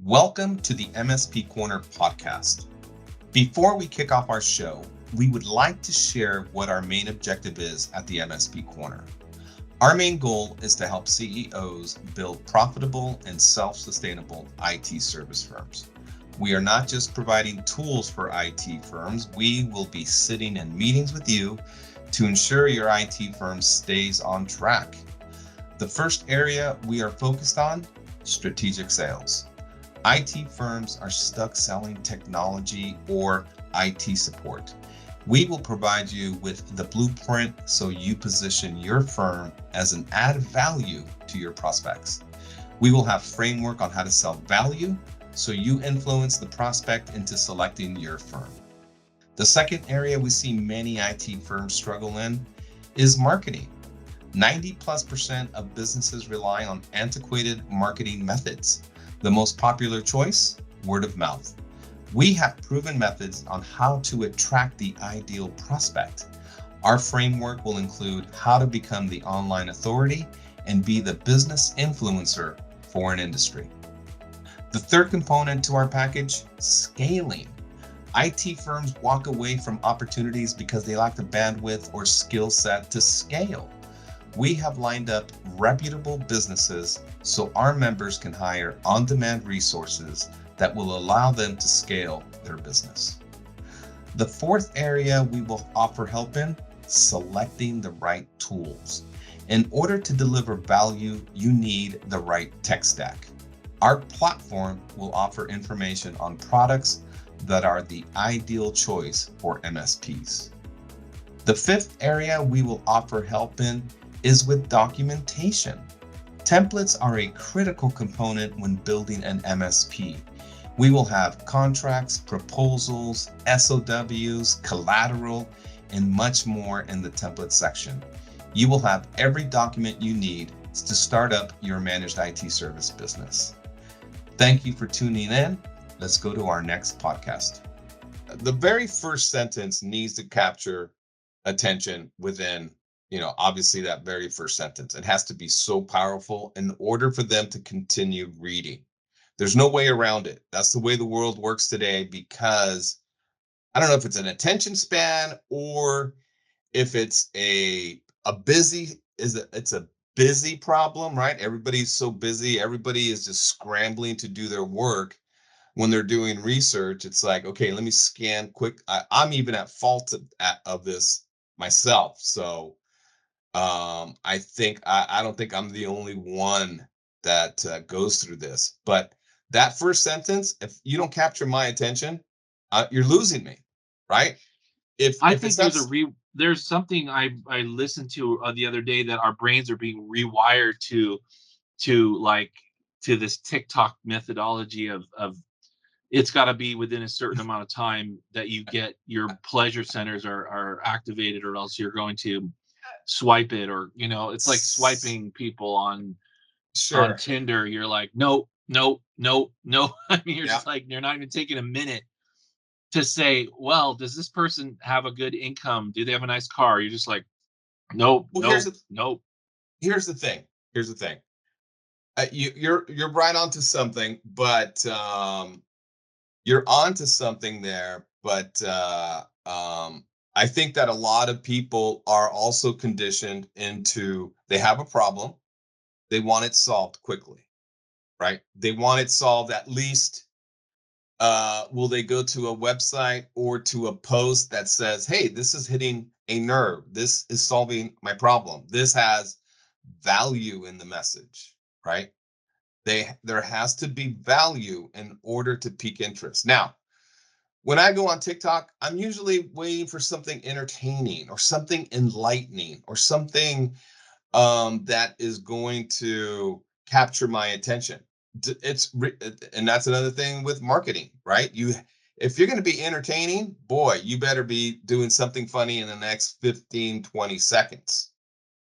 Welcome to the MSP Corner podcast. Before we kick off our show, we would like to share what our main objective is at the MSP Corner. Our main goal is to help CEOs build profitable and self-sustainable IT service firms. We are not just providing tools for IT firms, we will be sitting in meetings with you to ensure your IT firm stays on track. The first area we are focused on, strategic sales. IT firms are stuck selling technology or IT support. We will provide you with the blueprint so you position your firm as an added value to your prospects. We will have framework on how to sell value so you influence the prospect into selecting your firm. The second area we see many IT firms struggle in is marketing. 90+% of businesses rely on antiquated marketing methods. The most popular choice, word of mouth. We have proven methods on how to attract the ideal prospect. Our framework will include how to become the online authority and be the business influencer for an industry. The third component to our package, scaling. IT firms walk away from opportunities because they lack the bandwidth or skill set to scale. We have lined up reputable businesses so our members can hire on-demand resources that will allow them to scale their business. The fourth area we will offer help in, selecting the right tools. In order to deliver value, you need the right tech stack. Our platform will offer information on products that are the ideal choice for MSPs. The fifth area we will offer help in is with documentation. Templates are a critical component when building an MSP. We will have contracts, proposals, SOWs, collateral, and much more in the template section. You will have every document you need to start up your managed IT service business. Thank you for tuning in. Let's go to our next podcast. The very first sentence needs to capture attention within obviously that very first sentence. It has to be so powerful in order for them to continue reading. There's no way around it. That's the way the world works today, because I don't know if it's an attention span or if it's it's a busy problem, right? Everybody's so busy. Everybody is just scrambling to do their work. When they're doing research, it's like, okay, let me scan quick. I'm even at fault of this myself. So I don't think I'm the only one that goes through this. But that first sentence, if you don't capture my attention, you're losing me, right? I If think it's not, there's something I listened to the other day, that our brains are being rewired to like to this TikTok methodology of it's got to be within a certain amount of time that you get your pleasure centers are activated, or else you're going to swipe it, or it's like swiping people on sure, Tinder. You're like, nope, nope, nope, no. I mean, you're yeah. just like, you're not even taking a minute to say, well, does this person have a good income? Do they have a nice car? You're just like, nope, Well, nope, nope. here's the thing. Here's the thing. You're right onto something, but you're onto something there. But I think that a lot of people are also conditioned into, they have a problem, they want it solved quickly, right? They want it solved at least. Will they go to a website or to a post that says, hey, this is hitting a nerve, this is solving my problem, this has value in the message, right? There has to be value in order to pique interest. Now, when I go on TikTok, I'm usually waiting for something entertaining or something enlightening or something that is going to capture my attention. And that's another thing with marketing, right? If you're going to be entertaining, boy, you better be doing something funny in the next 15, 20 seconds.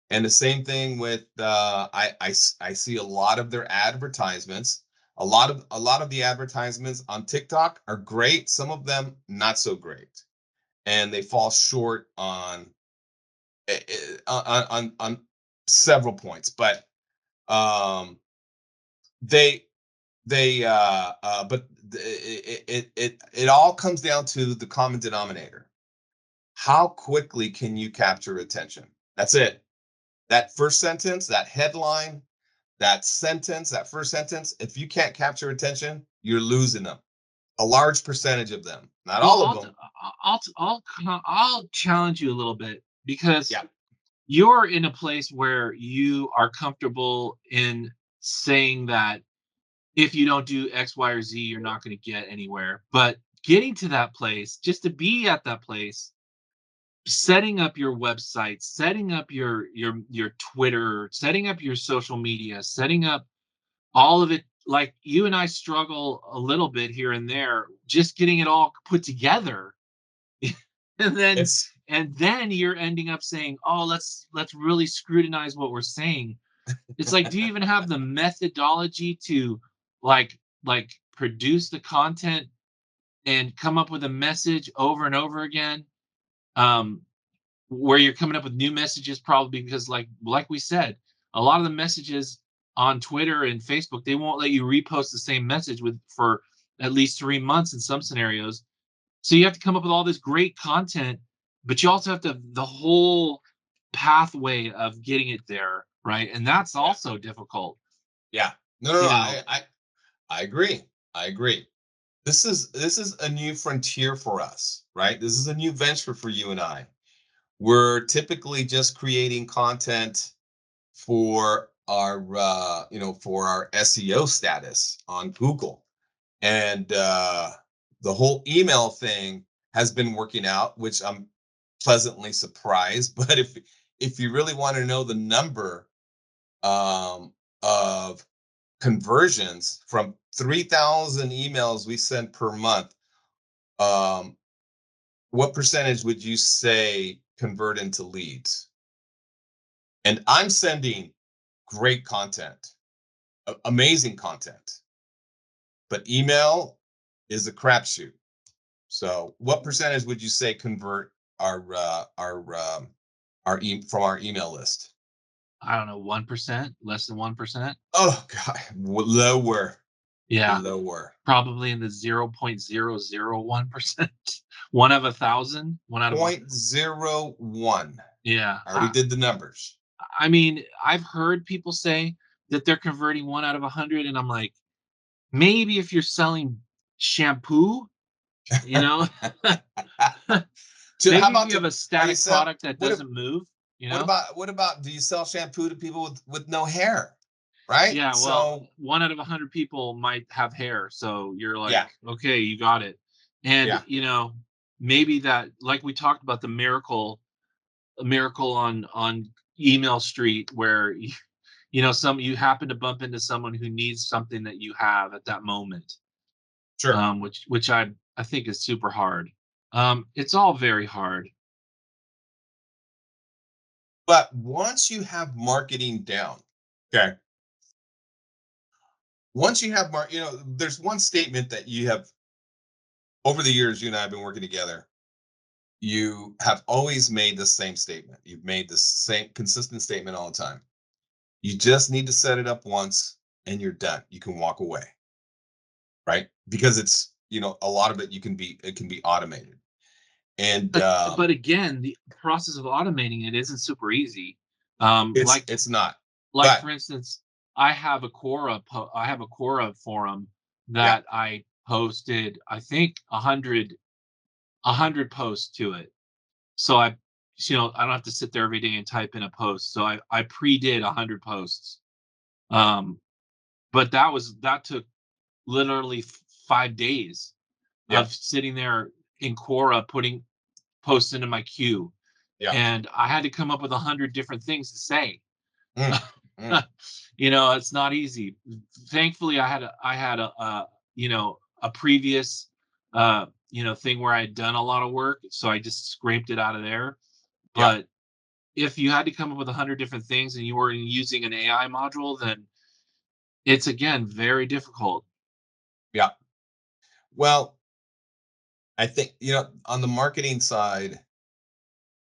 And the same thing with I see a lot of their advertisements. A lot of the advertisements on TikTok are great. Some of them not so great, and they fall short on several points. But um, they But it all comes down to the common denominator. How quickly can you capture attention? That's it. That first sentence, that headline, that sentence, that first sentence, if you can't capture attention, you're losing them. A large percentage of them, not Well, all of them. I'll challenge you a little bit because Yeah. you're in a place where you are comfortable in saying that if you don't do X, Y, or Z, you're not going to get anywhere. But getting to that place, just to be at that place, setting up your website, setting up your Twitter, setting up your social media, setting up all of it, like you and I struggle a little bit here and there, just getting it all put together. and then It's and then you're ending up saying, "Oh, let's really scrutinize what we're saying." It's like, do you even have the methodology to like produce the content and come up with a message over and over again? Um, where you're coming up with new messages, probably because like we said, a lot of the messages on Twitter and Facebook, they won't let you repost the same message with for at least 3 months in some scenarios. So you have to come up with all this great content, but you also have to the whole pathway of getting it there, right? And that's yeah, also difficult, yeah. No, no, you no. know. I agree. I agree. This is a new frontier for us, right? This is a new venture for you and I. We're typically just creating content for our for our SEO status on Google. And the whole email thing has been working out, which I'm pleasantly surprised. But if you really want to know the number of conversions from 3,000 emails we send per month, um, what percentage would you say convert into leads? And I'm sending great content, amazing content, but email is a crapshoot. So, what percentage would you say convert from our email list? I don't know, 1%, less than 1%. Oh God, lower, Yeah, lower. probably in the 0.001%. One of a thousand, one out of a. 0.01. Yeah. I already did the numbers. I mean, I've heard people say that they're converting 1 out of 100, and I'm like, maybe if you're selling shampoo, you know, How maybe if about you have a are you static sell product that what if doesn't move, you know? what about do you sell shampoo to people with no hair? Right? Yeah, well, So 1 out of 100 people might have hair, so you're like, yeah, "Okay, you got it." And, yeah, maybe that, like we talked about the miracle on email street where some you happen to bump into someone who needs something that you have at that moment, sure. which I think is super hard. It's all very hard. But once you have marketing down, okay. Once you have there's one statement that you have over the years you and I have been working together. You have always made the same statement. You've made the same consistent statement all the time. You just need to set it up once and you're done. You can walk away, right? Because it's, a lot of it can be automated. And But again, the process of automating it isn't super easy. it's Like it's not. like But for instance, I have a Quora forum yeah. that I posted, I think, 100 posts to it. So I don't have to sit there every day and type in a post. So I pre-did 100 posts. Um, but that took literally 5 days Yeah. of sitting there in Quora putting posts into my queue, Yeah. and I had to come up with 100 different things to say. Mm, mm, It's not easy. Thankfully, I had a previous thing where I had done a lot of work, so I just scraped it out of there. yeah. But if you had to come up with 100 different things and you were using an AI module, then it's again very difficult. Yeah. Well, I think, on the marketing side,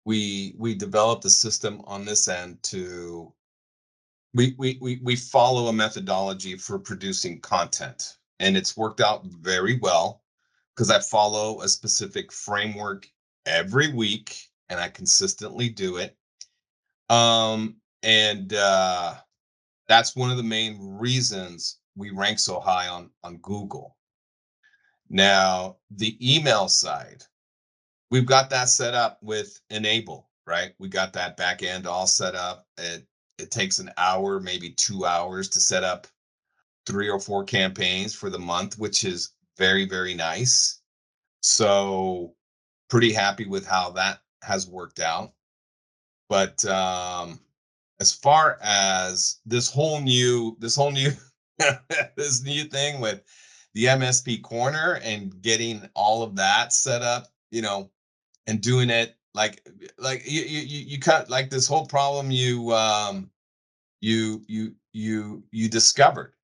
we developed a system on this end to we follow a methodology for producing content. and it's worked out very well because I follow a specific framework every week and I consistently do it. And That's one of the main reasons we rank so high on Google. Now, the email side, we've got that set up with Enable, right? We got that back end all set up. It takes an hour, maybe 2 hours to set up 3 or 4 campaigns for the month, which is very, very nice. So pretty happy with how that has worked out. But as far as this whole new this new thing with the MSP corner and getting all of that set up, and doing it like you cut like this whole problem you discovered.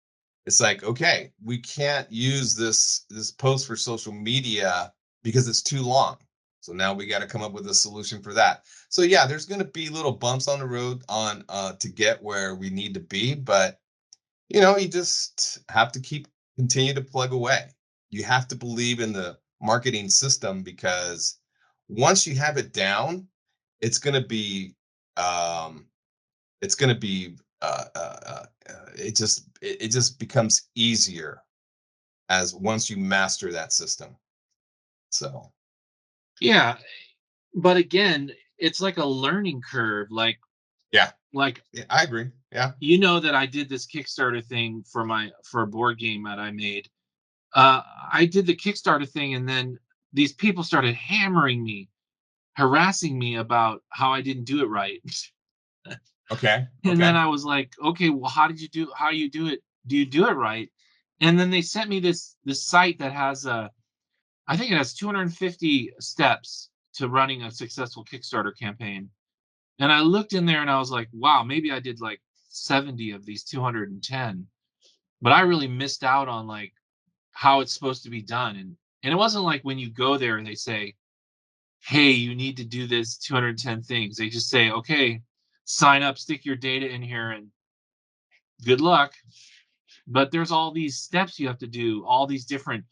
It's like, okay, we can't use this post for social media because it's too long. So now we got to come up with a solution for that. So yeah, there's going to be little bumps on the road on to get where we need to be, but you just have to continue to plug away. You have to believe in the marketing system because once you have it down, it's going to be um, it's going to be it just becomes easier as once you master that system. So Yeah, but again, it's like a learning curve. yeah, Like yeah, I agree. Yeah. that I did this Kickstarter thing for a board game that I made. I did the Kickstarter thing, and then these people started hammering me, harassing me about how I didn't do it right. Okay. And then Okay. I was like, okay, well, how you do it? Do you do it right? And then they sent me this site that has I think it has 250 steps to running a successful Kickstarter campaign. And I looked in there and I was like, wow, maybe I did like 70 of these 210. But I really missed out on like how it's supposed to be done. And it wasn't like when you go there and they say, hey, you need to do this 210 things. They just say, okay, sign up, stick your data in here, and good luck. But there's all these steps you have to do, all these different,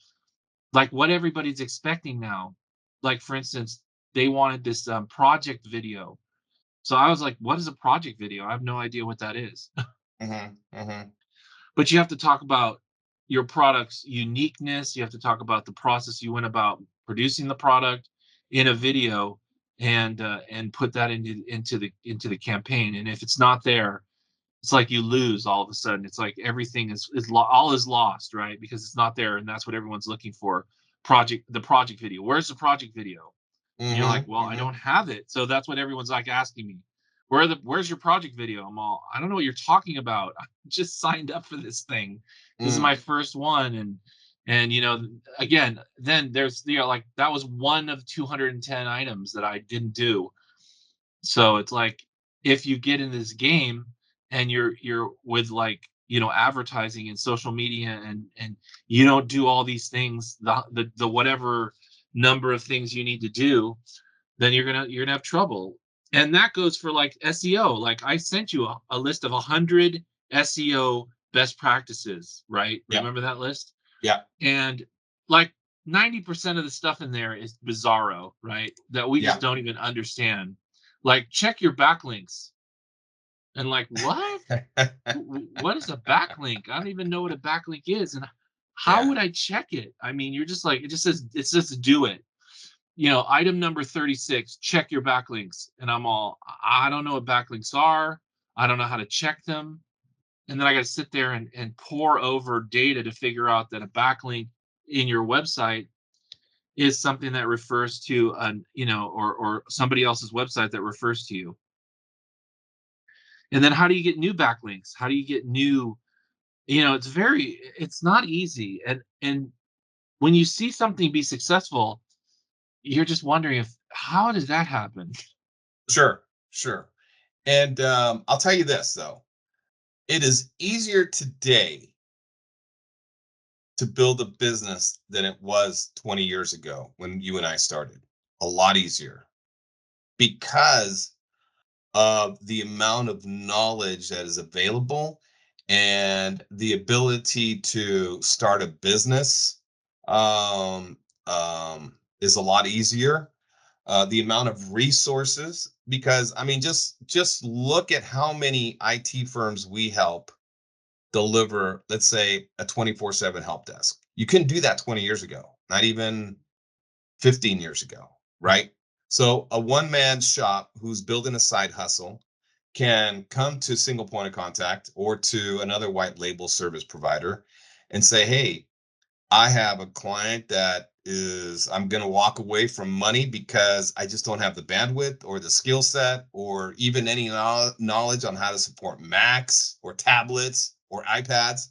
like what everybody's expecting now. Like for instance, they wanted this project video. So I was like, what is a project video? I have no idea what that is. Hmm. Hmm. But you have to talk about your product's uniqueness. You have to talk about the process you went about producing the product in a video, and put that into the campaign. And if it's not there, it's like you lose all of a sudden. It's like everything all is lost, right? Because it's not there, and that's what everyone's looking for. The project video. Where's the project video? And you're like, Hmm. well, I Hmm. don't have it. So that's what everyone's like asking me. Where's your project video? I'm all, I don't know what you're talking about. I just signed up for this thing. This is Mm. my first one. And again, then there's like that was one of 210 items that I didn't do. So it's like if you get in this game and you're with like advertising and social media, and you don't do all these things, the whatever number of things you need to do, then you're gonna have trouble. And that goes for like SEO. Like I sent you a list of 100 SEO best practices, right? Yeah. Remember that list? Yeah. And like 90% of the stuff in there is bizarro, right? That we just Yeah. don't even understand. Like check your backlinks. And like, what? What is a backlink? I don't even know what a backlink is. And how Yeah. would I check it? I mean, you're just like, it says do it. Item number 36, check your backlinks. And I'm all, I don't know what backlinks are. I don't know how to check them. And then I got to sit there and pour over data to figure out that a backlink in your website is something that refers to or somebody else's website that refers to you. And then how do you get new backlinks? How do you get new, it's not easy. And when you see something be successful, you're just wondering if how does that happen? Sure. Sure. And I'll tell you this though, it is easier today to build a business than it was 20 years ago when you and I started. A lot easier because of the amount of knowledge that is available and the ability to start a business um, is a lot easier. The amount of resources, because I mean, just look at how many IT firms we help deliver, let's say, a 24/7 help desk. You couldn't do that 20 years ago, not even 15 years ago, right? So a one man shop who's building a side hustle can come to single point of contact or to another white label service provider and say, hey, I have a client that is, I'm going to walk away from money because I just don't have the bandwidth or the skill set or even any knowledge on how to support Macs or tablets or iPads.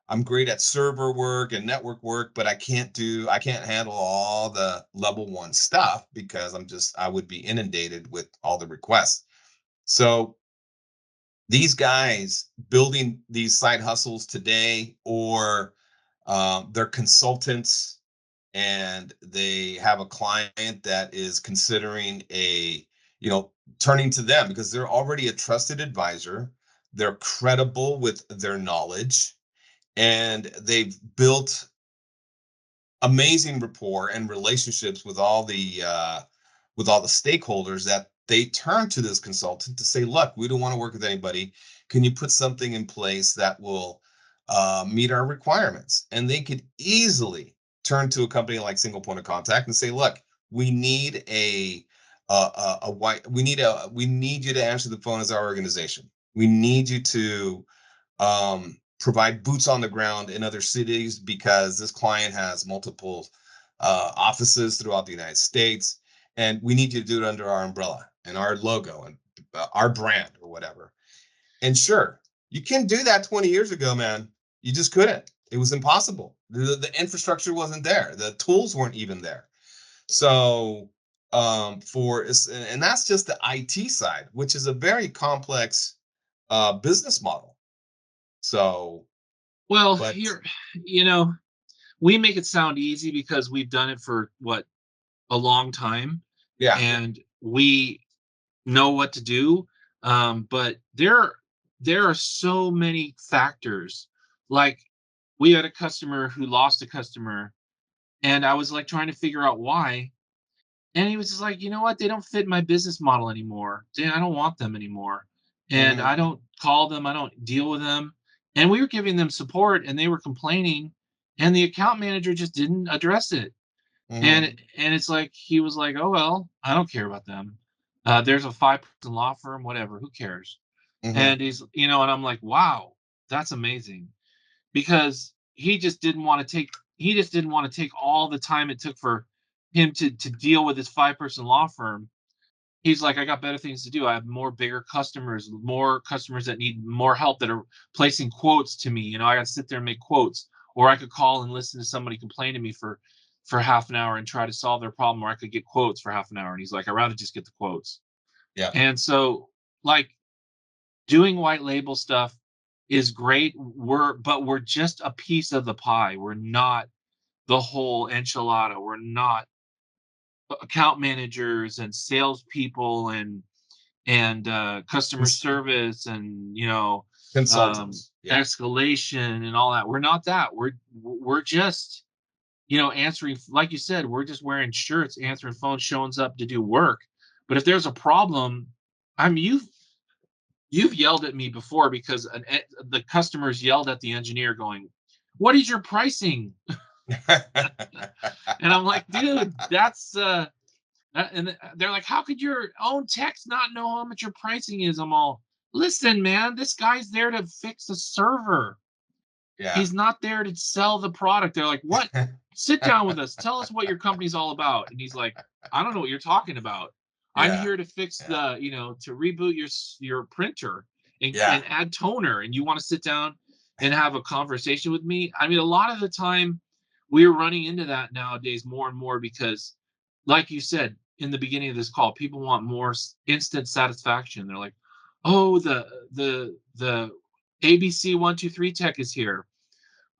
I'm great at server work and network work, but I can't handle all the level one stuff because I would be inundated with all the requests. So these guys building these side hustles today, or they're consultants and they have a client that is considering turning to them because they're already a trusted advisor. They're credible with their knowledge and they've built amazing rapport and relationships with all the stakeholders that they turn to this consultant to say, look, we don't want to work with anybody. Can you put something in place that will meet our requirements? And they could easily turn to a company like Single Point of Contact and say, look, we need we need you to answer the phone as our organization. We need you to provide boots on the ground in other cities because this client has multiple offices throughout the United States, and we need you to do it under our umbrella and our logo and our brand or whatever. And sure, you can do that 20 years ago, man. You just couldn't. It was impossible. The infrastructure wasn't there. The tools weren't even there. So and that's just the IT side, which is a very complex business model. So, Well, but you know, we make it sound easy because we've done it for what, a long time, yeah. and we know what to do. But there are so many factors. Like, we had a customer who lost a customer, and I was like trying to figure out why. And he was just like, you know what? They don't fit my business model anymore. I don't want them anymore. And Mhm, I don't call them, I don't deal with them. And we were giving them support and they were complaining, and the account manager just didn't address it. mhm, And it's like he was like, "Oh well, I don't care about them. There's a 5-person law firm, whatever. Who cares?" mhm, And and I'm like, "Wow, that's amazing." Because he just didn't want to take all the time it took for him to deal with this 5-person law firm. He's like, I got better things to do. I have more customers that need more help that are placing quotes to me. I got to sit there and make quotes, or I could call and listen to somebody complain to me for half an hour and try to solve their problem, or I could get quotes for half an hour. And he's like, I'd rather just get the quotes. yeah. And so, like, doing white label stuff is great. We're just a piece of the pie. We're not the whole enchilada. We're not account managers and salespeople and customer Cons service and consultants, yeah, escalation and all that. We're not that. We're just answering, like you said, we're just wearing shirts, answering phones, showing up to do work. But if there's a problem, I mean, you've yelled at me before because the customers yelled at the engineer going, "What is your pricing?" And I'm like, dude, that's and they're like, "How could your own techs not know how much your pricing is?" I'm all, listen, man, this guy's there to fix the server. Yeah. He's not there to sell the product. They're like, "What? Sit down with us. Tell us what your company's all about." And he's like, "I don't know what you're talking about. I'm Yeah, here to fix yeah, to reboot your printer and yeah. add toner. And you want to sit down and have a conversation with me?" I mean, a lot of the time we're running into that nowadays more and more because, like you said in the beginning of this call, people want more instant satisfaction. They're like, "Oh, the ABC 123 tech is here.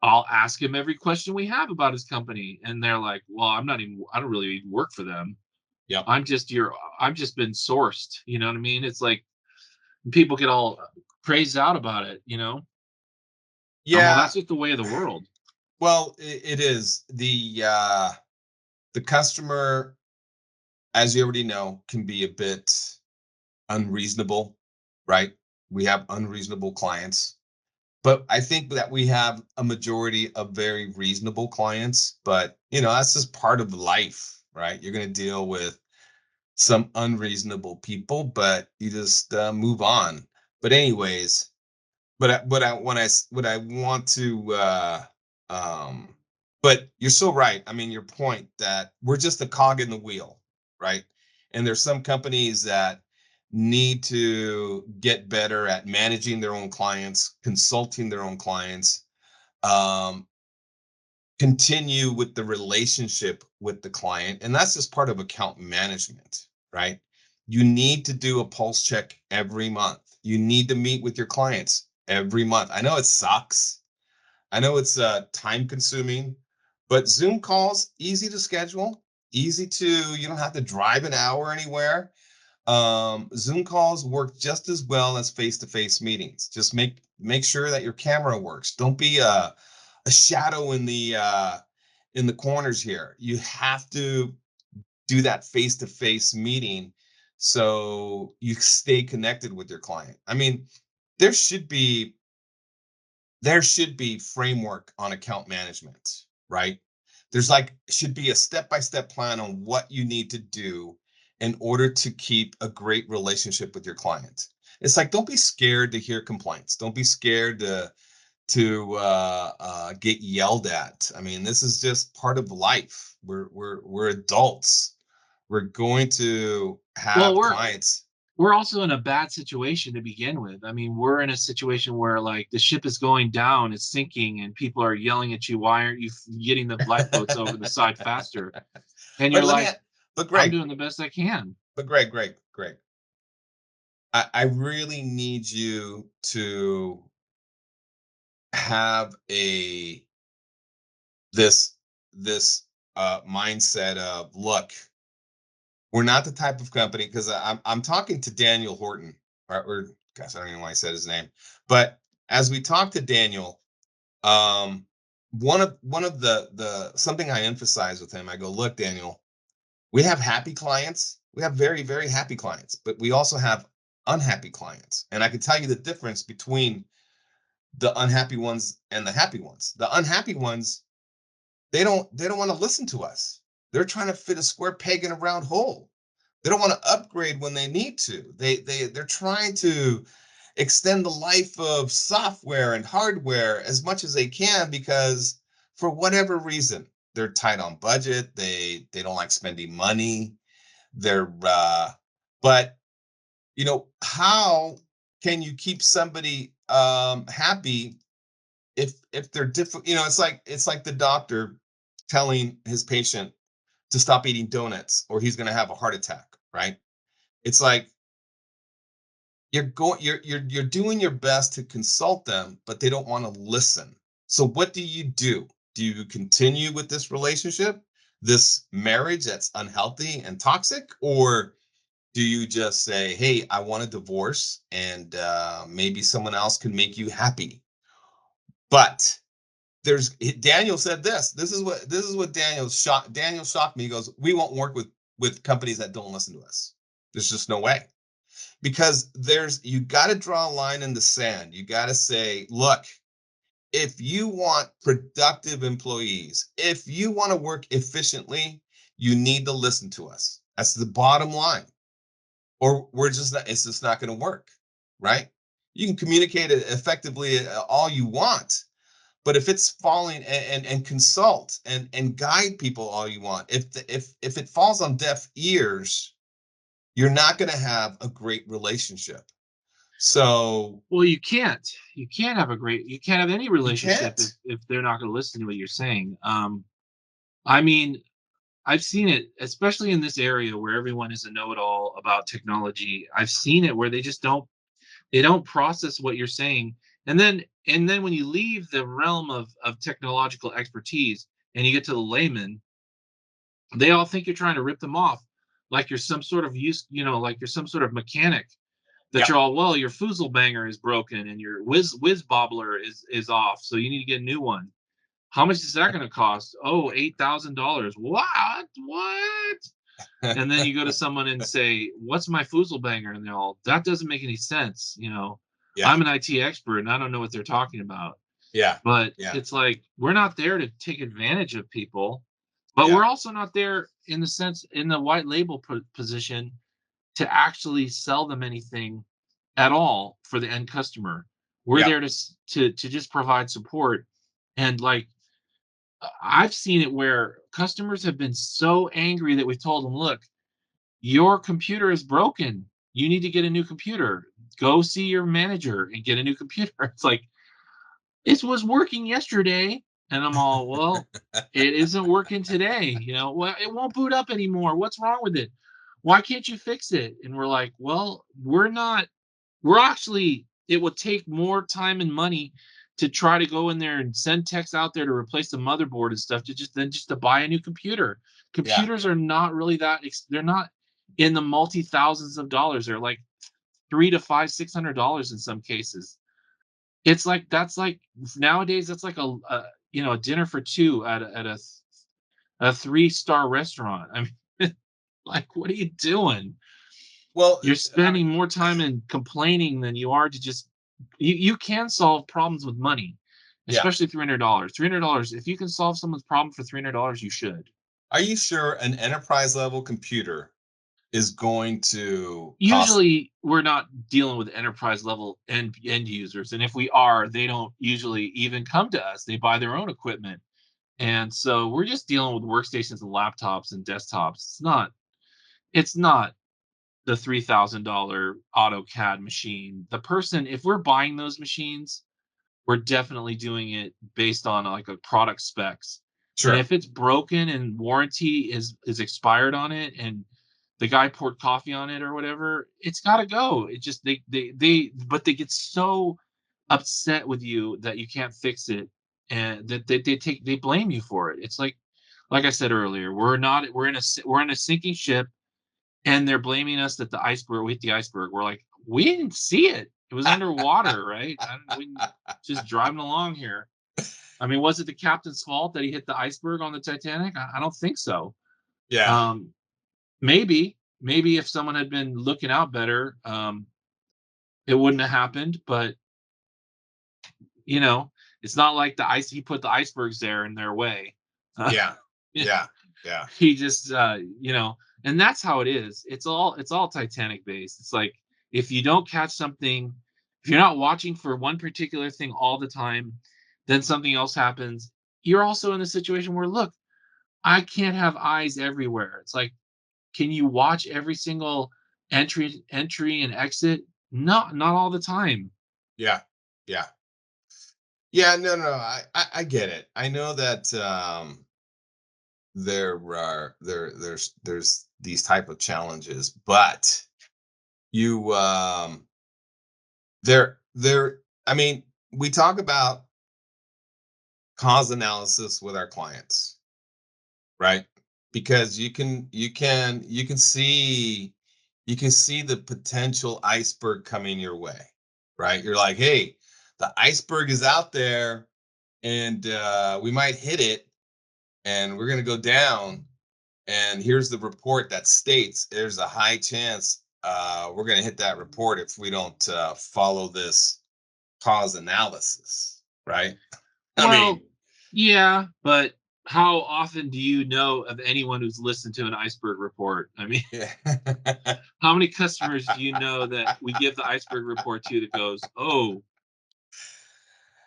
I'll ask him every question we have about his company." And they're like, "Well, I don't really even work for them. Yep. I've just been sourced." You know what I mean? It's like people get all crazed out about it. Well, Yeah, that's just the way of the world. well, it is the customer, as you already know, can be a bit unreasonable, right? We have unreasonable clients, but I think that we have a majority of very reasonable clients. But that's just part of life, right? You're going to deal with some unreasonable people, but you just move on. But anyways, what I want to um but you're so right. I mean, your point that we're just a cog in the wheel, right? And there's some companies that need to get better at managing their own clients, consulting their own clients, um, continue with the relationship with the client. And that's just part of account management, right? You need to do a pulse check every month. You need to meet with your clients every month. I know it sucks. I know it's time consuming, but Zoom calls, easy to schedule, easy to, you don't have to drive an hour anywhere. Zoom calls work just as well as face-to-face meetings. Just make sure that your camera works. Don't be a shadow in the corners here. You have to do that face-to-face meeting so you stay connected with your client. I mean, there should be there should be framework on account management, right? There's like should be a step-by-step plan on what you need to do in order to keep a great relationship with your client. It's like don't be scared to hear complaints. Don't be scared to get yelled at. I mean, this is just part of life. We're adults. We're going to Well, have clients. we're also in a bad situation to begin with. I mean, we're in a situation where like the ship is going down, it's sinking, and people are yelling at you, why aren't you getting the lifeboats over the side faster? And but you're let me, like, but I'm Greg, doing the best I can. Greg. I really need you to have a this this mindset of look, we're not the type of company because I'm talking to Daniel Horton, or gosh, I don't even know why I said his name. But as we talk to Daniel, um, one of the something I emphasize with him, I go, look, Daniel, we have happy clients, we have very very happy clients, but we also have unhappy clients, and I can tell you the difference between the unhappy ones and the happy ones. The unhappy ones, they don't want to listen to us. They're trying to fit a square peg in a round hole. They don't want to upgrade when they need to. They're trying to extend the life of software and hardware as much as they can because for whatever reason they're tight on budget. They don't like spending money. They're but how can you keep somebody happy if they're different? It's like the doctor telling his patient to stop eating donuts or he's going to have a heart attack, right? It's like you're doing your best to consult them, but they don't want to listen. So what do you do? Do you continue with this relationship, this marriage that's unhealthy and toxic, or do you just say, hey, I want a divorce and maybe someone else can make you happy? But there's Daniel said this is what Daniel shocked me. He goes, we won't work with companies that don't listen to us. There's just no way. Because you got to draw a line in the sand. You got to say, look, if you want productive employees, if you want to work efficiently, you need to listen to us. That's the bottom line. Or it's just not going to work, right? You can communicate it effectively all you want, but if it's falling and consult and guide people all you want, if it falls on deaf ears, you're not going to have a great relationship. So Well, you can't have any you relationship can't. if they're not going to listen to what you're saying. I mean, I've seen it, especially in this area where everyone is a know-it-all about technology. I've seen it where they don't process what you're saying, and then when you leave the realm of technological expertise and you get to the layman, they all think you're trying to rip them off, like you're some sort of like you're some sort of mechanic that you're all, well, your foozle banger is broken and your whiz bobbler is off, so you need to get a new one. How much is that going to cost? Oh, $8,000. What? And then you go to someone and say, what's my foozle banger? And they're all, that doesn't make any sense. Yeah. I'm an IT expert and I don't know what they're talking about. Yeah. But Yeah. it's like, we're not there to take advantage of people, but Yeah. we're also not there in the sense, in the white label position, to actually sell them anything at all for the end customer. We're Yeah. there to just provide support. And like, I've seen it where customers have been so angry that we told them, look, your computer is broken. You need to get a new computer. Go see your manager and get a new computer. It's like, this was working yesterday. And I'm all, well, it isn't working today. Well, it won't boot up anymore. What's wrong with it? Why can't you fix it? And we're like, well, we're actually, it will take more time and money to try to go in there and send techs out there to replace the motherboard and stuff than just to buy a new computer. Yeah. Computers are not really they're not in the multi thousands of dollars. They're like $300 to $600 in some cases. It's like, that's like, nowadays that's like a dinner for two at a 3-star restaurant. I mean, like, what are you doing? Well, You're spending more time in complaining than you are to just, you can solve problems with money, yeah. especially $300. $300, if you can solve someone's problem for $300, you should. Are you sure an enterprise level computer is going to cost? Usually, we're not dealing with enterprise level end users, and if we are, they don't usually even come to us. They buy their own equipment, and so we're just dealing with workstations and laptops and desktops. It's not the $3,000 AutoCAD machine. The person, if we're buying those machines, we're definitely doing it based on like a product specs. And Sure. if it's broken and warranty is expired on it, and the guy poured coffee on it or whatever, it's got to go. It just, but they get so upset with you that you can't fix it, and that they blame you for it. It's like I said earlier, we're in a sinking ship, and they're blaming us that we hit the iceberg. We're like, we didn't see it. It was underwater, right? We just driving along here. I mean, was it the captain's fault that he hit the iceberg on the Titanic? I don't think so. Yeah. Um, maybe if someone had been looking out better, it wouldn't have happened. But you know, it's not like he put the icebergs there in their way. Uh, Yeah. Yeah. Yeah. he just and that's how it is. It's all Titanic based. It's like, if you don't catch something, if you're not watching for one particular thing all the time, then something else happens. You're also in a situation where, look, I can't have eyes everywhere. It's like, can you watch every single entry and exit? Not all the time. Yeah. Yeah. Yeah. No, no, I get it. I know that there's these type of challenges, but you there I mean, we talk about cause analysis with our clients, right? Because you can see the potential iceberg coming your way, right? You're like, hey, the iceberg is out there, and we might hit it, and we're going to go down, and here's the report that states there's a high chance we're going to hit that report if we don't follow this cause analysis, right? I mean, Well, yeah, but how often do you know of anyone who's listened to an iceberg report? I mean, yeah. how many customers do you know that we give the iceberg report to that goes, "Oh,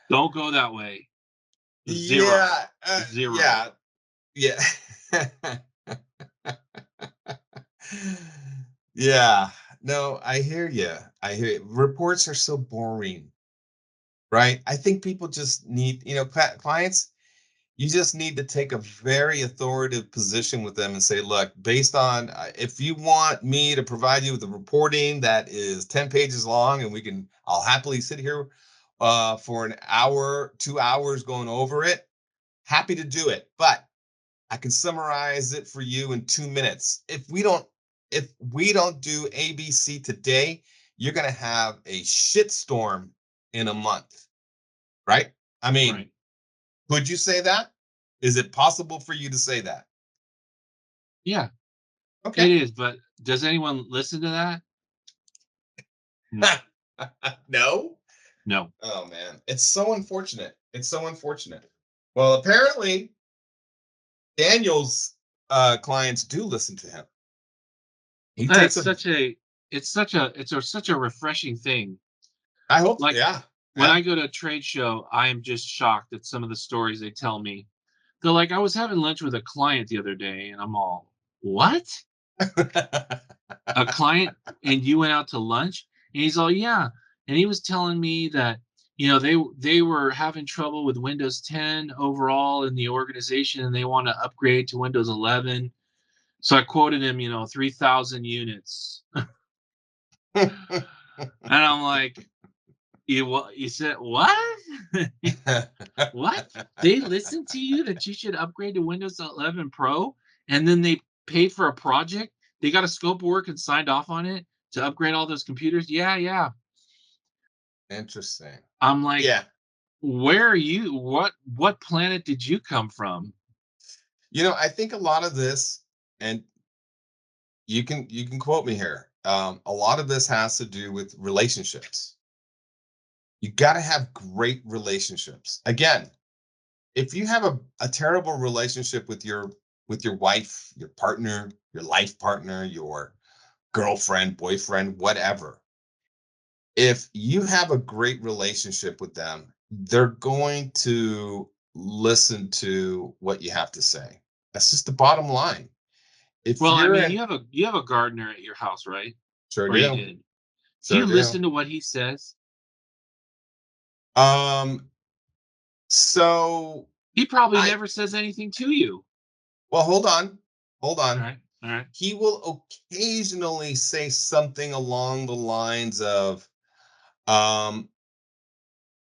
don't go that way." Zero. Yeah, Zero. yeah, yeah. Yeah, no, I hear you. I hear you. Reports are so boring, right? I think people just need, clients, you just need to take a very authoritative position with them and say, look, based on, if you want me to provide you with a reporting that is 10 pages long, and I'll happily sit here for an hour, 2 hours going over it, happy to do it. But I can summarize it for you in 2 minutes. If we don't do ABC today, you're going to have a shitstorm in a month, right? I mean, Right. could you say that? Is it possible for you to say that? Yeah, it Okay. is. But does anyone listen to that? No, No. no. Oh man, it's so unfortunate. It's so unfortunate. Well, apparently Daniel's clients do listen to him. He takes That's a. such a such a refreshing thing. I hope. Like Yeah. when Yeah. I go to a trade show, I am just shocked at some of the stories they tell me. They're like, I was having lunch with a client the other day, and I'm all, what? A client and you went out to lunch? And he's all, yeah. And he was telling me that, they were having trouble with Windows 10 overall in the organization and they want to upgrade to Windows 11. So I quoted him, 3,000 units. And I'm like, you said what? What? They listened to you that you should upgrade to Windows 11 Pro, and then they paid for a project? They got a scope of work and signed off on it to upgrade all those computers? Yeah, yeah. Interesting. I'm like, Yeah. "Where are you? What planet did you come from?" I think a lot of this, and you can quote me here. A lot of this has to do with relationships. You got to have great relationships. Again, if you have a terrible relationship with your wife, your partner, your life partner, your girlfriend, boyfriend, whatever, if you have a great relationship with them, they're going to listen to what you have to say. That's just the bottom line. If Well, I you're mean, in, you have a gardener at your house, right? sure Or you do, did. Do sure you do. listen to what he says? Um, so He probably I never says anything to you. well, hold All on. right. All right. He will occasionally say something along the lines of, um,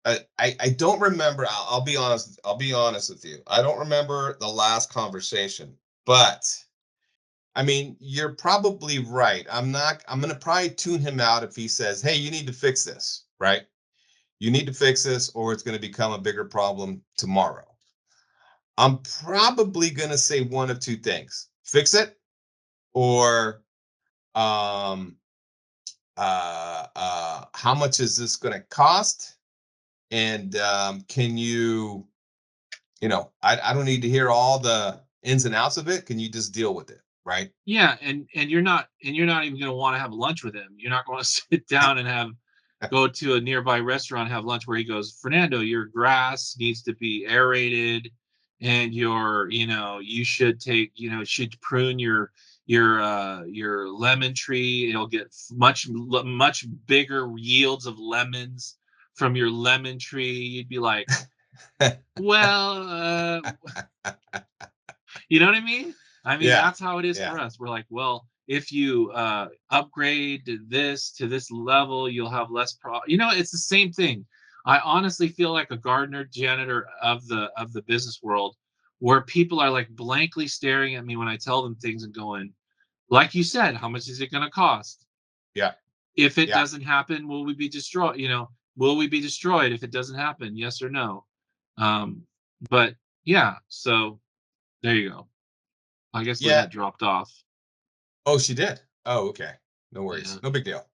I don't remember. I'll be honest. I'll be honest with you. I don't remember the last conversation, but I mean, you're probably right. I'm gonna probably tune him out if he says, "Hey, you need to fix this," right? You need to fix this, or it's gonna become a bigger problem tomorrow. I'm probably gonna say one of two things: fix it, or um, how much is this gonna cost? And can you, I don't need to hear all the ins and outs of it. Can you just deal with it, right? Yeah, and you're not even gonna wanna have lunch with him. You're not gonna sit down and go to a nearby restaurant, have lunch where he goes, "Fernando, your grass needs to be aerated, and you should should prune your lemon tree. It'll get much bigger yields of lemons from your lemon tree." You'd be like, "Well, you know what I mean? I mean, Yeah, that's how it is yeah, for us. We're like, well, if you upgrade to this level, you'll have less it's the same thing. I honestly feel like a gardener janitor of the business world where people are like blankly staring at me when I tell them things and going, like you said, how much is it going to cost? yeah, If it yeah, doesn't happen, will we be destroyed? Will we be destroyed if it doesn't happen? Yes or no? Um, but yeah, so there you go. I guess yeah. Lynette dropped off. Oh, she did. Oh, okay. No worries. Yeah. No big deal.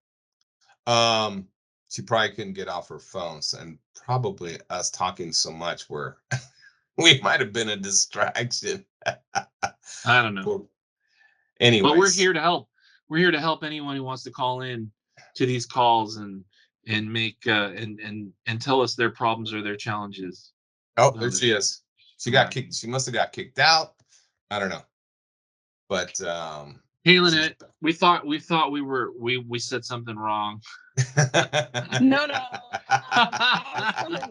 Um, she probably couldn't get off her phones, and probably us talking so much where we might have been a distraction. I don't know. Well, But we're anyways. here to help. We're here to help anyone who wants to call in to these calls and make and tell us their problems or their challenges. Oh, Oh, there there she she is. She come got back kicked. in. She must have got kicked out. I don't know, but Hey she's Lynette, we thought we said something wrong. No, no. I was coming.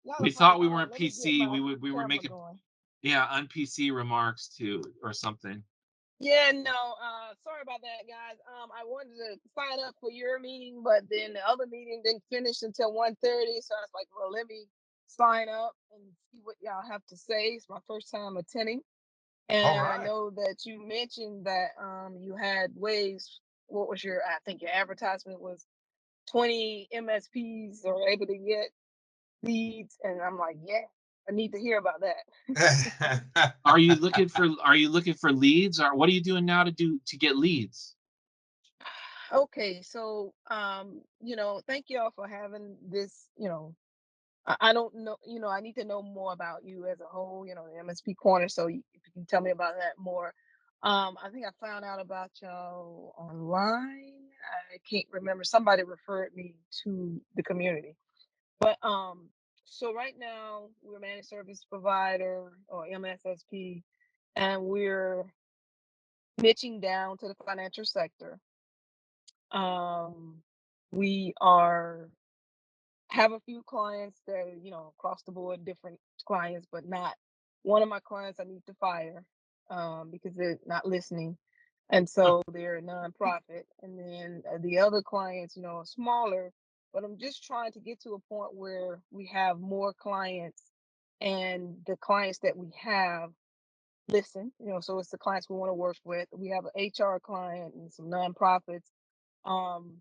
Y'all are We funny. thought we Hold on. weren't Let me get PC. my We were camera making going. un PC remarks too or something. Yeah, no. Sorry about that, guys. I wanted to sign up for your meeting, but then the other meeting didn't finish until 1:30. So I was like, well, let me sign up and see what y'all have to say. It's my first time attending. all And I right. know that you mentioned that you had ways what was your, I think your advertisement was 20 MSPs are able to get leads, and I'm like, yeah, I need to hear about that. Are you looking for leads, or what are you doing now to get leads? Okay, so thank you all for having this. I don't know, I need to know more about you as a whole, the MSP corner. So if you can tell me about that more. I think I found out about y'all online. I can't remember. Somebody referred me to the community. But so right now we're a managed service provider or MSSP, and we're niching down to the financial sector. We are have a few clients that are, across the board, different clients, but not one of my clients I need to fire because they're not listening. And so they're a nonprofit. And then the other clients, are smaller, but I'm just trying to get to a point where we have more clients and the clients that we have listen, so it's the clients we want to work with. We have an HR client and some nonprofits, um,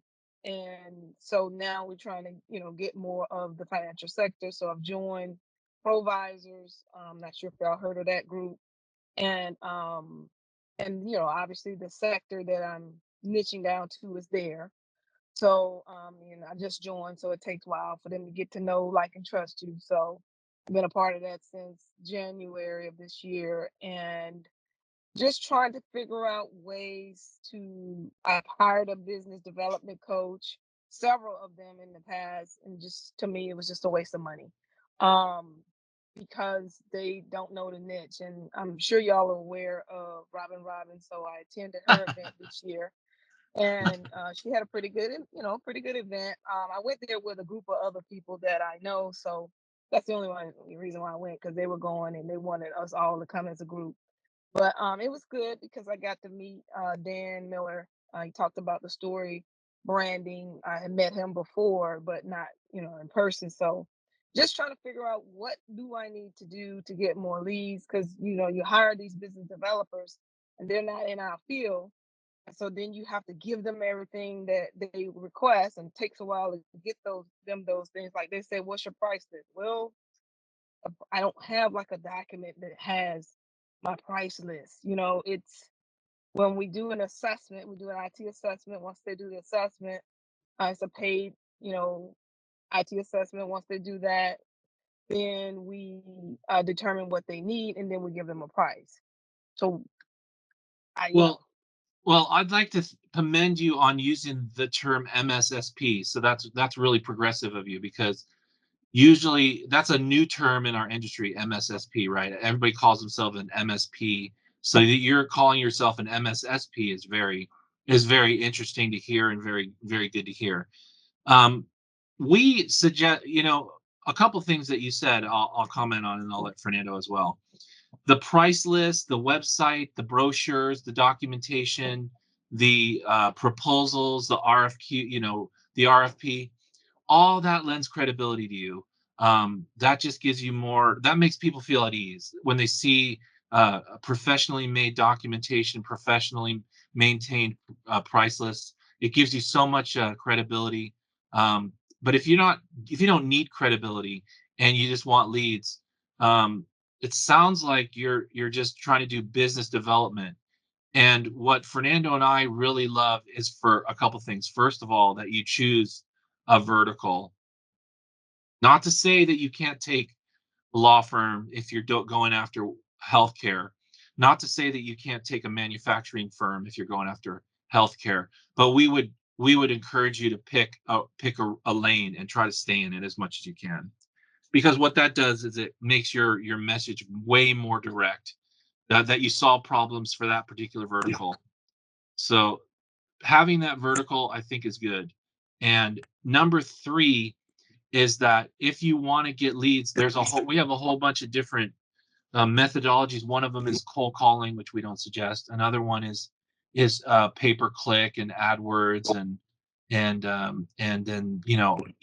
and so now we're trying to, get more of the financial sector. So I've joined Provisors. Not sure if y'all heard of that group. And obviously the sector that I'm niching down to is there. So and I just joined, so it takes a while for them to get to know, like, and trust you. So I've been a part of that since January of this year, and just trying to figure out ways to. I've hired a business development coach, several of them in the past, and just to me, it was just a waste of money, um, because they don't know the niche. And I'm sure y'all are aware of Robin Robbins, so I attended her event this year, and she had a pretty good event. I went there with a group of other people that I know, so that's the only reason why I went, because they were going and they wanted us all to come as a group. But it was good because I got to meet Dan Miller. He talked about the story branding. I had met him before, but not, in person. So just trying to figure out what do I need to do to get more leads, because you hire these business developers and they're not in our field. And so then you have to give them everything that they request, and it takes a while to get those things. Like they say, what's your price list? Well, I don't have like a document that has my price list. It's when we do an assessment, we do an IT assessment. Once they do the assessment, it's a paid, IT assessment. Once they do that, then we determine what they need, and then we give them a price. So I, Well, well, I'd like to commend you on using the term MSSP. So that's really progressive of you, because usually that's a new term in our industry, MSSP, right? Everybody calls themselves an MSP. So that you're calling yourself an MSSP is very interesting to hear, and very, very good to hear. Um, we suggest, a couple things that you said, I'll comment on, and I'll let Fernando as well. The price list, the website, the brochures, the documentation, the proposals, the RFQ, the RFP, all that lends credibility to you. That just gives you more, that makes people feel at ease when they see professionally made documentation, professionally maintained price lists. It gives you so much credibility. Um, but if you don't need credibility and you just want leads, it sounds like you're just trying to do business development. And what Fernando and I really love is for a couple things. First of all, that you choose a vertical. Not to say that you can't take a law firm if you're going after healthcare. Not to say that you can't take a manufacturing firm if you're going after healthcare. But we would encourage you to pick a lane and try to stay in it as much as you can, because what that does is it makes your message way more direct. That you solve problems for that particular vertical. So having that vertical, I think, is good. And number three is that if you want to get leads, we have a whole bunch of different methodologies. One of them is cold calling, which we don't suggest. Another one is pay per click and AdWords, and then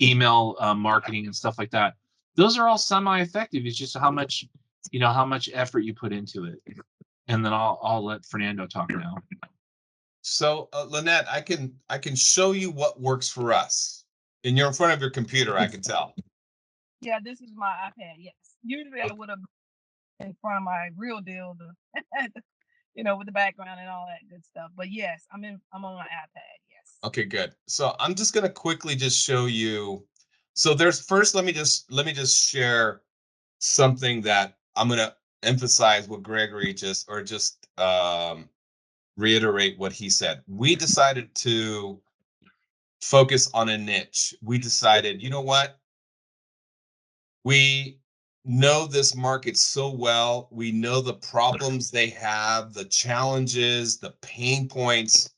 email marketing and stuff like that. Those are all semi-effective. It's just how much effort you put into it. And then I'll let Fernando talk now. So, Lynette, I can show you what works for us. And you're in front of your computer, I can tell. Yeah, this is my iPad. Yes. Usually I O- would have been in front of my real deal, with the background and all that good stuff. But yes, I'm on my iPad. Yes. Okay, good. So I'm just gonna quickly just show you. So there's first, let me just share something that I'm gonna emphasize what Gregory just reiterate what he said. We decided to focus on a niche. We decided, you know what? We know this market so well. We know the problems they have, the challenges, the pain points.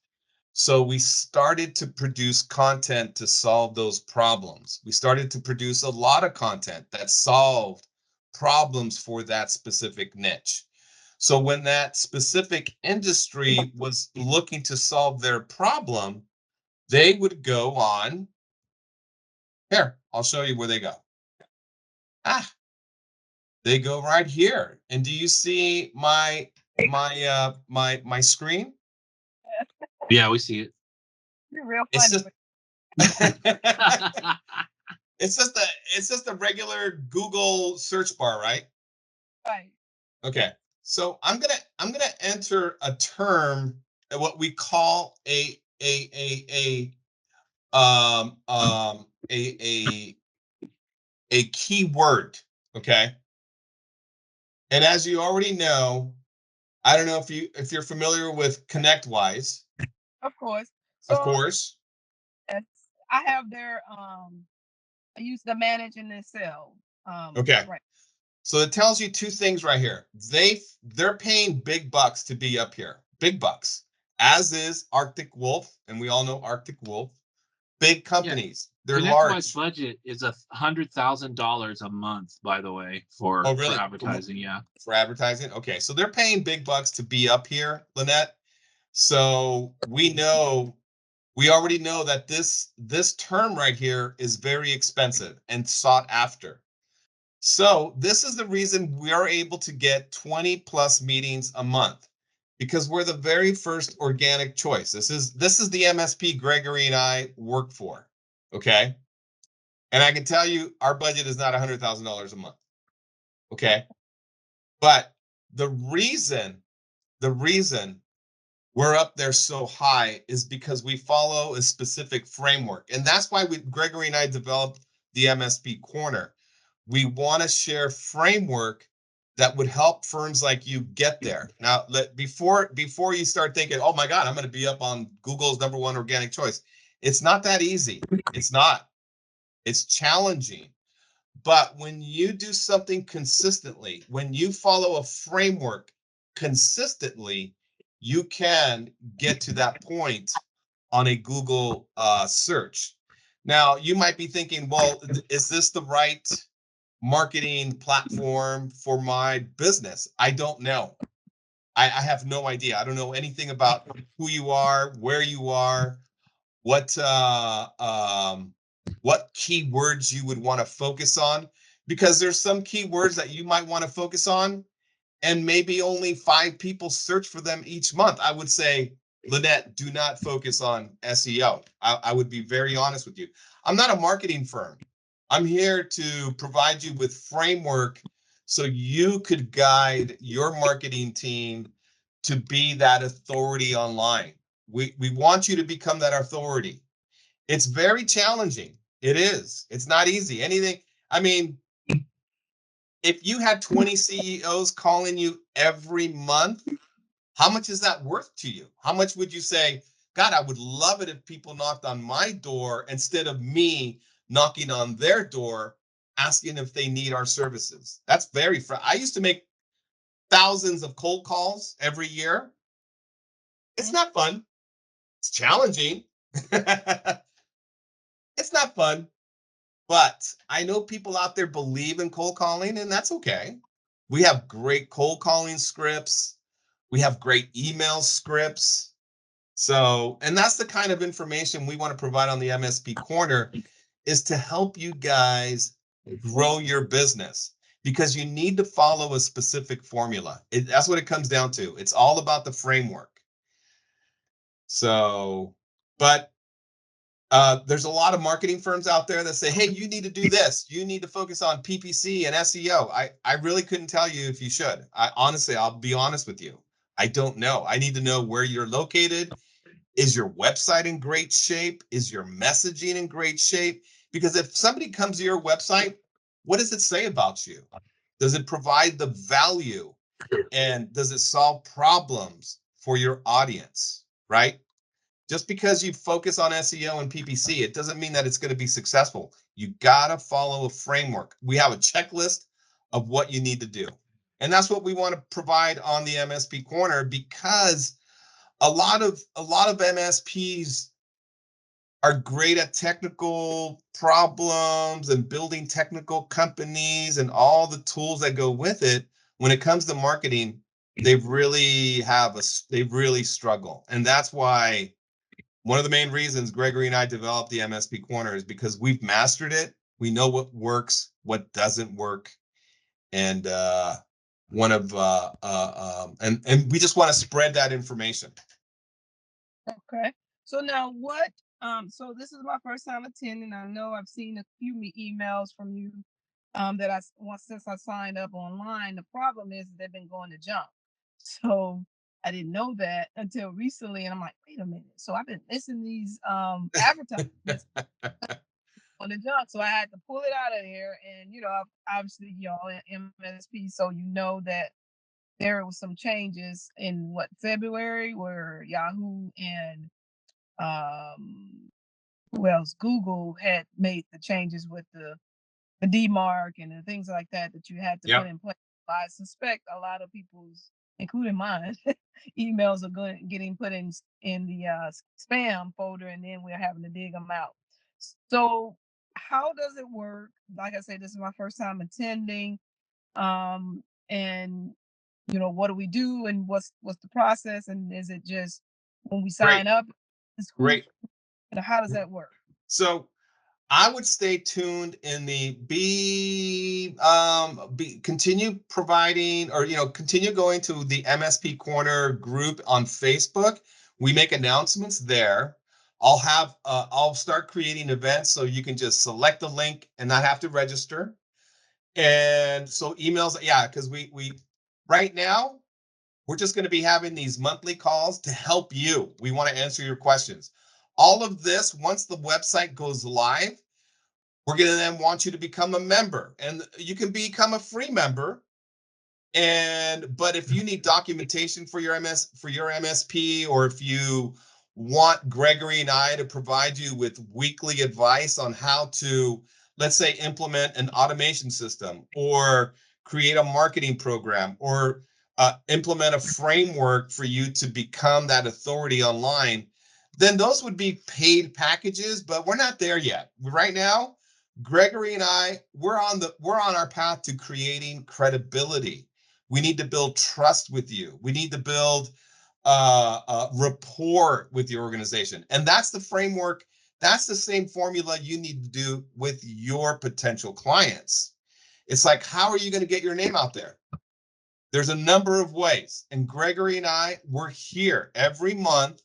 So we started to produce content to solve those problems. We started to produce a lot of content that solved problems for that specific niche. So when that specific industry was looking to solve their problem, they would go on. Here, I'll show you where they go. Ah, they go right here. And do you see my screen? Yeah, we see it. You're real It's funny just with it's just a it's just a regular Google search bar, right? right. Okay. So I'm gonna enter a term, what we call a a keyword. Okay. And as you already know, I don't know if you're familiar with ConnectWise, Of course. of So course. yes, I have their I use the manage in this cell. Okay. Right. So it tells you two things right here. They're paying big bucks to be up here. Big bucks. As is Arctic Wolf, and we all know Arctic Wolf. Big Yeah. companies. They're ConnectWise large. budget is $100,000 a month, by the way, Oh, for really? advertising. Yeah. For advertising? Okay. So they're paying big bucks to be up here, Lynette. So we already know that this term right here is very expensive and sought after. So this is the reason we're able to get 20 plus meetings a month, because we're the very first organic choice. This is the MSP Gregory and I work for. Okay. And I can tell you our budget is not $100,000 a month. Okay. But the reason, the reason we're up there so high is because we follow a specific framework. And that's why Gregory and I developed the MSP Corner. We want to share framework that would help firms like you get there. Now, before you start thinking, oh my God, I'm going to be up on Google's #1 organic choice. It's not that easy. It's not. It's challenging. But when you do something consistently, when you follow a framework consistently, you can get to that point on a Google search. Now, you might be thinking, well, is this the right marketing platform for my business? I don't know. I have no idea. I don't know anything about who you are, where you are, what what keywords you would want to focus on, because there's some keywords that you might want to focus on and maybe only 5 people search for them each month. I would say, Lynette, do not focus on SEO. I would be very honest with you. I'm not a marketing firm. I'm here to provide you with framework so you could guide your marketing team to be that authority online. We want you to become that authority. It's very challenging. It is. It's not easy. Anything, I mean, if you had 20 CEOs calling you every month, how much is that worth to you? How much would you say, God, I would love it if people knocked on my door instead of me knocking on their door asking if they need our services? That's very I used to make thousands of cold calls every year. It's Mhm. not fun. It's challenging. It's not fun. But I know people out there believe in cold calling, and that's okay. We have great cold calling scripts. We have great email scripts. So, and that's the kind of information we want to provide on the MSP Corner, is to help you guys grow your business, because you need to follow a specific formula. That's what it comes down to. It's all about the framework. So, but there's a lot of marketing firms out there that say, hey, you need to do this. You need to focus on PPC and SEO. I really couldn't tell you if you should. Honestly, I'll be honest with you. I don't know. I need to know where you're located. Is your website in great shape? Is your messaging in great shape? Because if somebody comes to your website, what does it say about you? Does it provide the value? And does it solve problems for your audience, right? Just because you focus on SEO and PPC, it doesn't mean that it's going to be successful. You got to follow a framework. We have a checklist of what you need to do. And that's what we want to provide on the MSP Corner, because a lot of MSPs are great at technical problems and building technical companies and all the tools that go with it. When it comes to marketing, they really struggle. And that's why one of the main reasons Gregory and I developed the MSP Corner is because we've mastered it. We know what works, what doesn't work. And and we just want to spread that information. Okay. So now what, so this is my first time attending. I know I've seen a few emails from you that since I signed up online. The problem is they've been going to junk. So I didn't know that until recently, and I'm like, wait a minute. So I've been missing these advertisements on the junk. So I had to pull it out of there. And obviously y'all in MSP, so you know that there was some changes in February, where Yahoo and who else? Google had made the changes with the DMARC and the things like that you had to put in place. I suspect a lot of people's, including mine, emails are getting put in the spam folder, and then we're having to dig them out. So how does it work? Like I said, this is my first time attending. And what do we do, and what's the process, and is it just when we sign up? Great. How does that work? So I would stay tuned in continue providing, or continue going to the MSP Corner group on Facebook. We make announcements there. I'll start creating events, so you can just select the link and not have to register. And so emails, because we right now we're just going to be having these monthly calls to help you. We want to answer your questions. All of this, once the website goes live, we're going to then want you to become a member, and you can become a free member. But if you need documentation for your MSP, or if you want Gregory and I to provide you with weekly advice on how to, let's say, implement an automation system, or create a marketing program, or implement a framework for you to become that authority online, then those would be paid packages. But we're not there yet. Right now, Gregory and I, we're on our path to creating credibility. We need to build trust with you. We need to build rapport with your organization. And that's the framework. That's the same formula you need to do with your potential clients. It's like, how are you going to get your name out there? There's a number of ways. And Gregory and I, we're here every month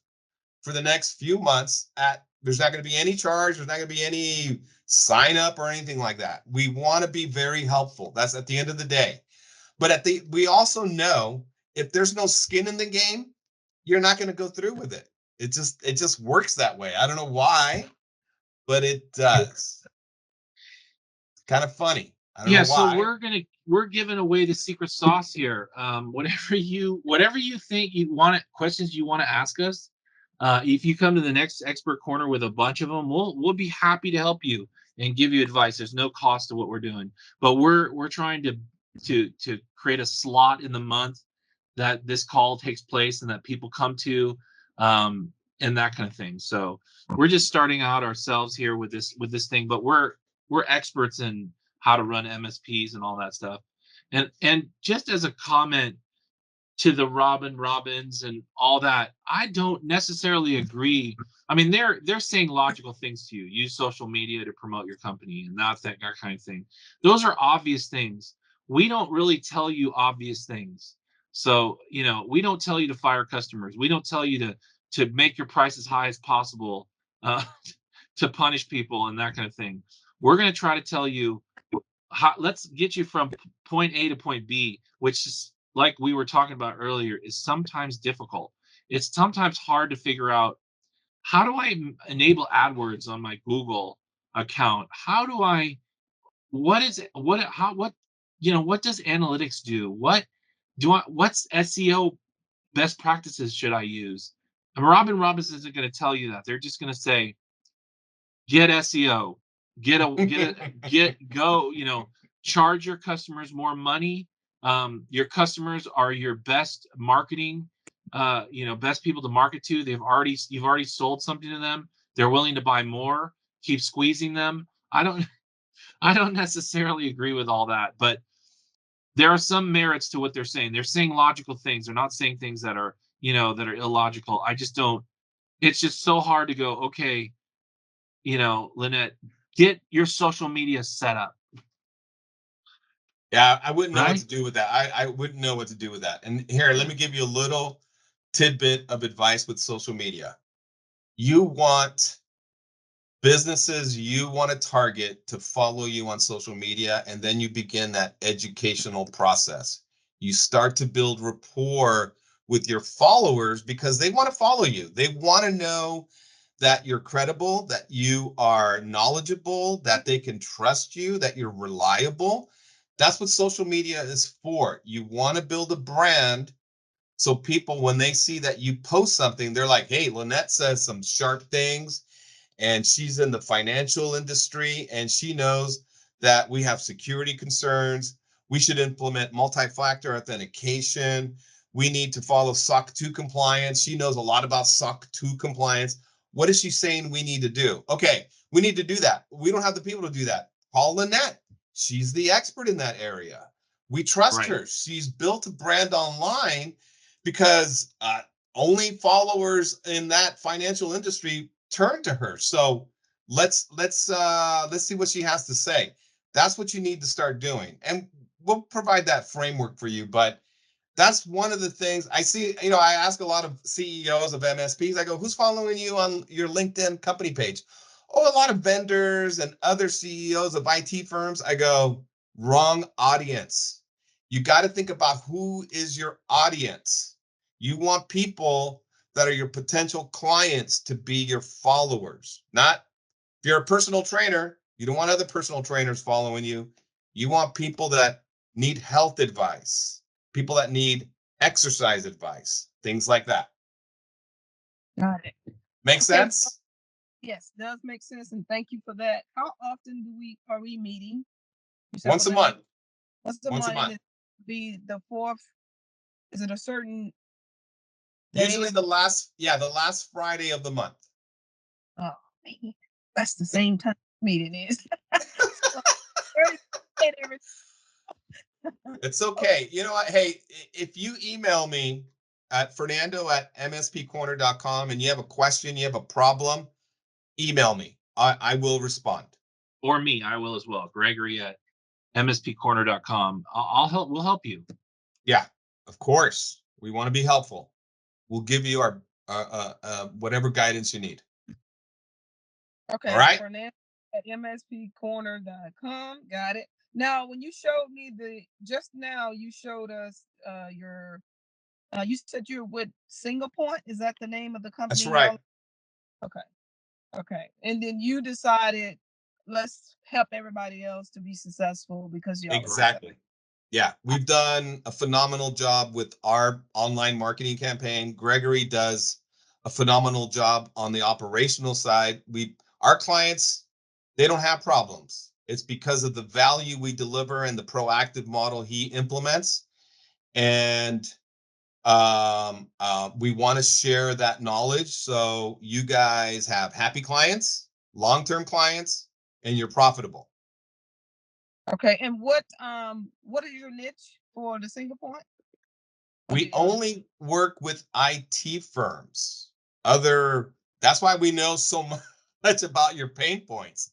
for the next few months. There's not going to be any charge. There's not going to be any sign up or anything like that. We want to be very helpful. That's at the end of the day. But we also know, if there's no skin in the game, you're not going to go through with it. It just works that way. I don't know why, but it does. It's kind of funny. I don't know why. So we're giving away the secret sauce here. Whatever you think you want, questions you want to ask us, if you come to the next expert corner with a bunch of them, we'll be happy to help you and give you advice. There's no cost to what we're doing, but we're trying to create a slot in the month that this call takes place and that people come to, and that kind of thing. So we're just starting out ourselves here with this thing, but we're experts in how to run MSPs and all that stuff. And just as a comment to the Robbins and all that, I don't necessarily agree. I mean, they're saying logical things to you. Use social media to promote your company and that kind of thing. Those are obvious things. We don't really tell you obvious things. So, we don't tell you to fire customers. We don't tell you to make your price as high as possible, uh, to punish people and that kind of thing. We're going to try to tell you how, let's get you from point A to point B, which is like we were talking about earlier, is sometimes difficult. It's sometimes hard to figure out, how do I enable AdWords on my Google account? How do I, what is it, what, what does analytics do? What's SEO best practices should I use? And Robin Robinson isn't going to tell you that. They're just going to say, get SEO, go, charge your customers more money. Your customers are your best marketing, best people to market to. You've already sold something to them. They're willing to buy more. Keep squeezing them. I don't necessarily agree with all that, but there are some merits to what they're saying. They're saying logical things. They're not saying things that are, that are illogical. I just don't. It's just so hard to go, okay, Lynette, get your social media set up. Yeah, I wouldn't know what Right? to do with that. I wouldn't know what to do with that. And here, let me give you a little tidbit of advice with social media. You want businesses you want to target to follow you on social media, and then you begin that educational process. You start to build rapport with your followers because they want to follow you. They want to know that you're credible, that you are knowledgeable, that they can trust you, that you're reliable. That's what social media is for. You want to build a brand so people, when they see that you post something, they're like, hey, Lynette says some sharp things, and she's in the financial industry, and she knows that we have security concerns. We should implement multi-factor authentication. We need to follow SOC 2 compliance. She knows a lot about SOC 2 compliance. What is she saying we need to do? Okay, we need to do that. We don't have the people to do that. Call Lynette. She's the expert in that area. We trust Right. her. She's built a brand online because only followers in that financial industry turn to her. So let's see what she has to say. That's what you need to start doing, and we'll provide that framework for you. But that's one of the things I see. I ask a lot of CEOs of MSPs. I go, who's following you on your LinkedIn company page? Oh, a lot of vendors and other CEOs of IT firms. I go, wrong audience. You got to think about who is your audience. You want people that are your potential clients to be your followers. Not, if you're a personal trainer, you don't want other personal trainers following you. You want people that need health advice, people that need exercise advice, things like that. Got it. Make Okay. sense? Yes, does make sense, and thank you for that. How often are we meeting? You said for Once a the next, month. what's the Once a month, and month. it be the fourth? Is it a certain day? Usually the last Friday of the month. Oh man, that's the same time meeting is. So, very good, every- It's okay. You know what? Hey, if you email me at fernando@mspcorner.com and you have a question, you have a problem, email me. I will respond. Or me, I will as well. Gregory at mspcorner.com. I'll help. We'll help you. Yeah, of course. We want to be helpful. We'll give you our whatever guidance you need. All Okay, right. Fernando at mspcorner.com. Got it. Now, when you showed me just now, you showed us your. You said you're with Single Point. Is that the name of the That's company right. y'all? Okay. Okay. And then you decided, let's help everybody else to be successful because y'all are successful. Exactly. Yeah, we've done a phenomenal job with our online marketing campaign. Gregory does a phenomenal job on the operational side. Our clients, they don't have problems. It's because of the value we deliver and the proactive model he implements. And we want to share that knowledge so you guys have happy clients, long-term clients, and you're profitable. Okay. And what is your niche for the Single Point? We only work with IT firms. That's why we know so much about your pain points.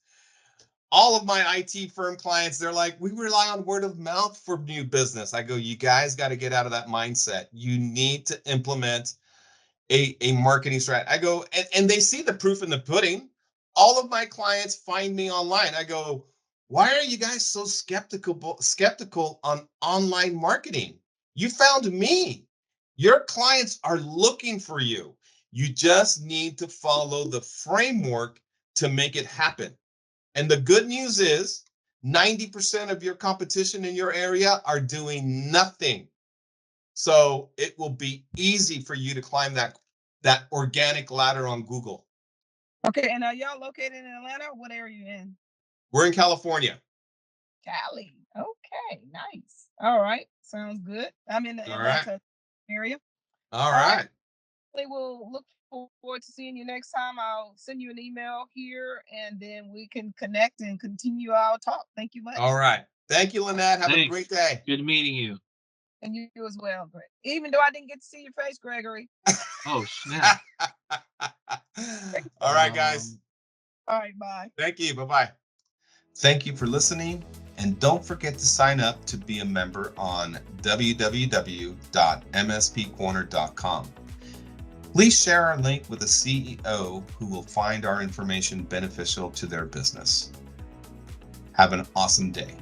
All of my IT firm clients, they're like, we rely on word of mouth for new business. I go, you guys got to get out of that mindset. You need to implement a marketing strat. I go, and they see the proof in the pudding. All of my clients find me online. I go, why are you guys so skeptical on online marketing? You found me. Your clients are looking for you. You just need to follow the framework to make it happen. And the good news is 90% of your competition in your area are doing nothing. So it will be easy for you to climb that organic ladder on Google. Okay, and are y'all located in Atlanta? What area are you in? We're in California. Cali. Okay, nice. All right, sounds good. I'm in the All right. Atlanta area. All All right, right. we will look forward to seeing you next time. I'll send you an email here, and then we can connect and continue our talk. Thank you All much. right. Thank you, Lynette. Have a Thanks. great day. Good meeting you. And you as well, Greg. Even though I didn't get to see your face, Gregory. Oh, snap. All right, guys. All right, bye. Thank you. Bye-bye. Thank you for listening. And don't forget to sign up to be a member on www.mspcorner.com. Please share our link with a CEO who will find our information beneficial to their business. Have an awesome day.